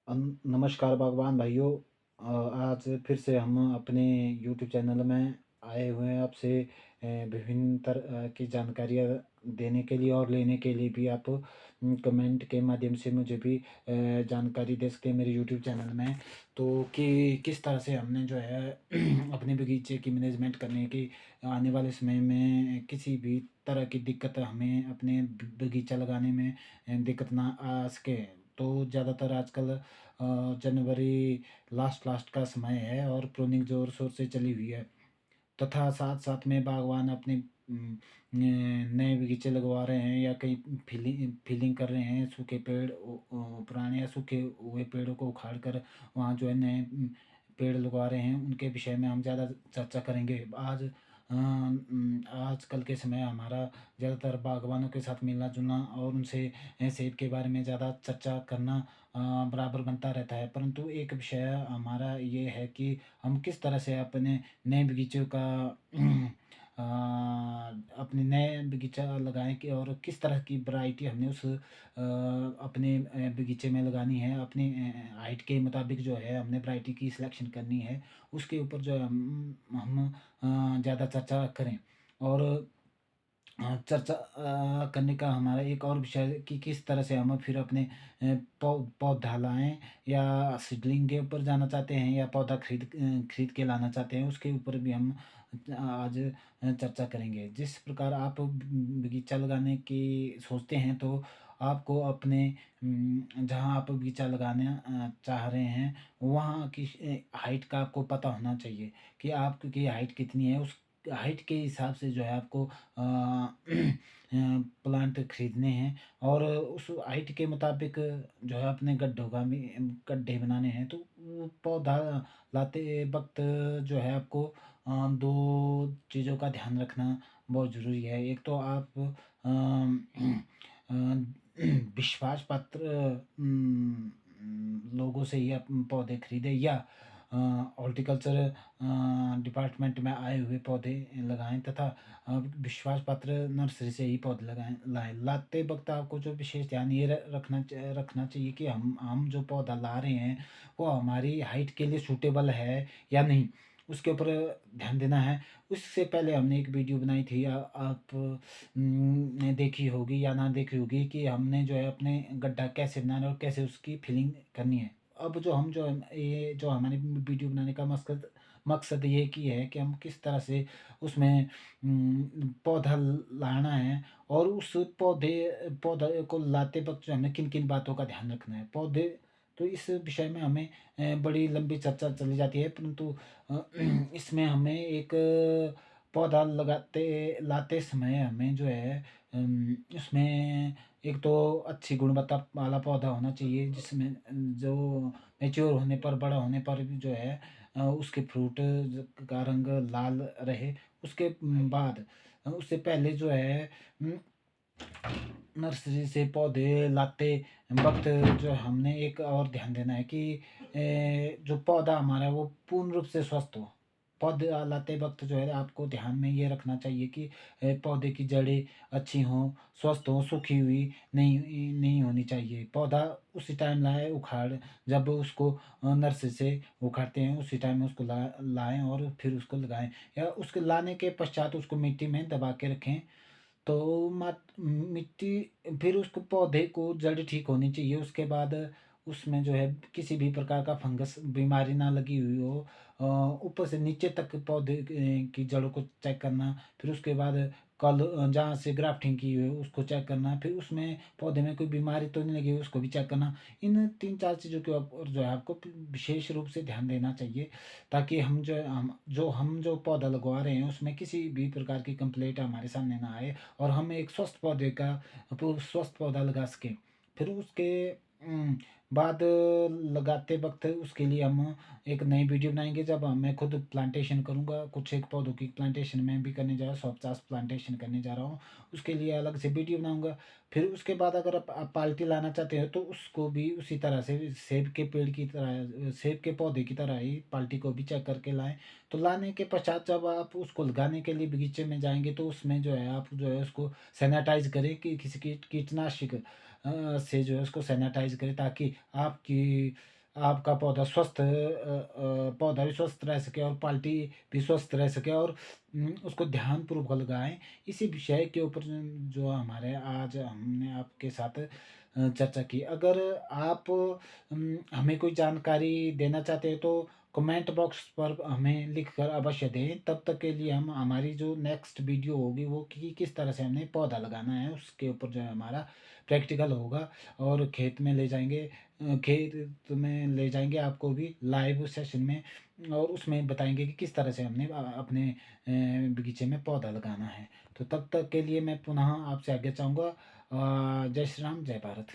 नमस्कार बागवान भाइयों। आज फिर से हम अपने यूट्यूब चैनल में आए हुए हैं आपसे विभिन्न तरह की जानकारियाँ देने के लिए और लेने के लिए भी। आप कमेंट के माध्यम से मुझे भी जानकारी दे सकते हैं मेरे यूट्यूब चैनल में। तो कि किस तरह से हमने जो है अपने बगीचे की मैनेजमेंट करने की आने वाले समय में किसी भी तरह की दिक्कत हमें अपने बगीचा लगाने में दिक्कत ना आ सके। तो ज़्यादातर आजकल जनवरी लास्ट लास्ट का समय है और प्रूनिंग ज़ोर शोर से चली हुई है, तथा साथ साथ में बागवान अपने नए बगीचे लगवा रहे हैं या कहीं फिलिंग कर रहे हैं। सूखे पेड़ पुराने या सूखे हुए पेड़ों को उखाड़ कर वहाँ जो है नए पेड़ लगवा रहे हैं, उनके विषय में हम ज़्यादा चर्चा करेंगे आज। आजकल के समय हमारा ज़्यादातर बागवानों के साथ मिलना जुलना और उनसे सेब के बारे में ज़्यादा चर्चा करना बराबर बनता रहता है। परंतु एक विषय हमारा ये है कि हम किस तरह से अपने नए बगीचों का अपने नए बगीचा लगाएँ कि और किस तरह की वैरायटी हमने उस अपने बगीचे में लगानी है। अपनी हाइट के मुताबिक जो है हमने वैरायटी की सिलेक्शन करनी है, उसके ऊपर जो है हम ज़्यादा चर्चा करें। और चर्चा करने का हमारा एक और विषय है कि किस तरह से हम फिर अपने पौधा लाएँ या सीडलिंग के ऊपर जाना चाहते हैं या पौधा खरीद के लाना चाहते हैं, उसके ऊपर भी हम आज चर्चा करेंगे। जिस प्रकार आप बगीचा लगाने की सोचते हैं, तो आपको अपने जहाँ आप बगीचा लगाना चाह रहे हैं, वहाँ की हाइट का आपको पता होना चाहिए कि आपकी हाइट कितनी है। उस हाइट के हिसाब से जो है आपको प्लांट खरीदने हैं और उस हाइट के मुताबिक जो है अपने गड्ढों का भी गड्ढे बनाने हैं। तो वो पौधा लाते वक़्त जो है आपको 2 चीज़ों का ध्यान रखना बहुत ज़रूरी है। एक तो आप अ, विश्वास पात्र लोगों से ही आप पौधे खरीदें या हॉर्टिकल्चर डिपार्टमेंट में आए हुए पौधे लगाएँ, तथा विश्वास पात्र नर्सरी से ही पौधे लाएँ। लाते वक़्त आपको जो विशेष ध्यान ये रखना चाहिए कि हम जो पौधा ला रहे हैं, वो हमारी हाइट के लिए सूटेबल है या नहीं, उसके ऊपर ध्यान देना है। उससे पहले हमने एक वीडियो बनाई थी, आप ने देखी होगी या ना देखी होगी, कि हमने जो है अपने गड्ढा कैसे बनाना है और कैसे उसकी फिलिंग करनी है। अब जो है ये जो हमारी वीडियो बनाने का मकसद मकसद ये कि है कि हम किस तरह से उसमें पौधा लाना है और उस पौधे को लाते वक़्त जो हमें किन-किन बातों का ध्यान रखना है। तो इस विषय में हमें बड़ी लंबी चर्चा चली जाती है, परंतु इसमें हमें एक पौधा लाते समय हमें जो है उसमें एक तो अच्छी गुणवत्ता वाला पौधा होना चाहिए, जिसमें जो मैच्योर होने पर, बड़ा होने पर भी जो है उसके फ्रूट का रंग लाल रहे। उसके बाद उससे पहले जो है उम, नर्सरी से पौधे लाते वक़्त जो हमने एक और ध्यान देना है कि जो पौधा हमारा है वो पूर्ण रूप से स्वस्थ हो। पौधे लाते वक़्त जो है आपको ध्यान में ये रखना चाहिए कि पौधे की जड़ें अच्छी हों, स्वस्थ हों, सूखी हुई नहीं होनी चाहिए। पौधा उसी टाइम लाएँ उखाड़ जब उसको नर्सरी से उखाड़ते हैं, उसी टाइम में उसको लाएँ और फिर उसको लगाएँ, या उसके लाने के पश्चात उसको मिट्टी में दबा के रखें। तो मिट्टी फिर उसको पौधे को जड़ ठीक होनी चाहिए, उसके बाद उसमें जो है किसी भी प्रकार का फंगस बीमारी ना लगी हुई हो। ऊपर से नीचे तक पौधे की जड़ों को चेक करना, फिर उसके बाद जहाँ से ग्राफ्टिंग की हुई है उसको चेक करना, फिर उसमें पौधे में कोई बीमारी तो नहीं लगी हुई उसको भी चेक करना। इन 3-4 चीज़ों के ऊपर जो है आपको विशेष रूप से ध्यान देना चाहिए, ताकि हम जो पौधा लगवा रहे हैं उसमें किसी भी प्रकार की कंप्लेंट हमारे सामने ना आए और हम एक स्वस्थ पौधा लगा सकें। फिर उसके बाद लगाते वक़्त उसके लिए हम एक नई वीडियो बनाएँगे, जब मैं खुद प्लांटेशन करूँगा, कुछ एक पौधों की प्लांटेशन मैं भी करने जा रहा हूँ, 150 प्लांटेशन करने जा रहा हूँ, उसके लिए अलग से वीडियो बनाऊँगा। फिर उसके बाद अगर आप पाल्टी लाना चाहते हो तो उसको भी उसी तरह से सेब के पेड़ की तरह, सेब के पौधे की तरह ही पाल्टी को भी चेक करके लाएँ। तो लाने के पश्चात जब आप उसको लगाने के लिए बगीचे में जाएँगे, तो उसमें जो है आप जो है उसको सैनिटाइज़ करें कि किसी कीटनाशक से जो है उसको सैनिटाइज़ करें, ताकि आपका पौधा भी स्वस्थ रह सके और पार्टी भी स्वस्थ रह सके, और उसको ध्यानपूर्वक लगाएँ। इसी विषय के ऊपर जो हमारे आज हमने आपके साथ चर्चा की। अगर आप हमें कोई जानकारी देना चाहते हैं तो कमेंट बॉक्स पर हमें लिख कर अवश्य दें। तब तक के लिए हम हमारी जो नेक्स्ट वीडियो होगी वो कि किस तरह से हमने पौधा लगाना है, उसके ऊपर जो है हमारा प्रैक्टिकल होगा, और खेत में ले जाएँगे आपको भी लाइव सेशन में, और उसमें बताएँगे कि किस तरह से हमने अपने बगीचे में पौधा लगाना है। तो तब तक के लिए मैं पुनः आपसे आज्ञा चाहूँगा। जय श्री राम, जय भारत।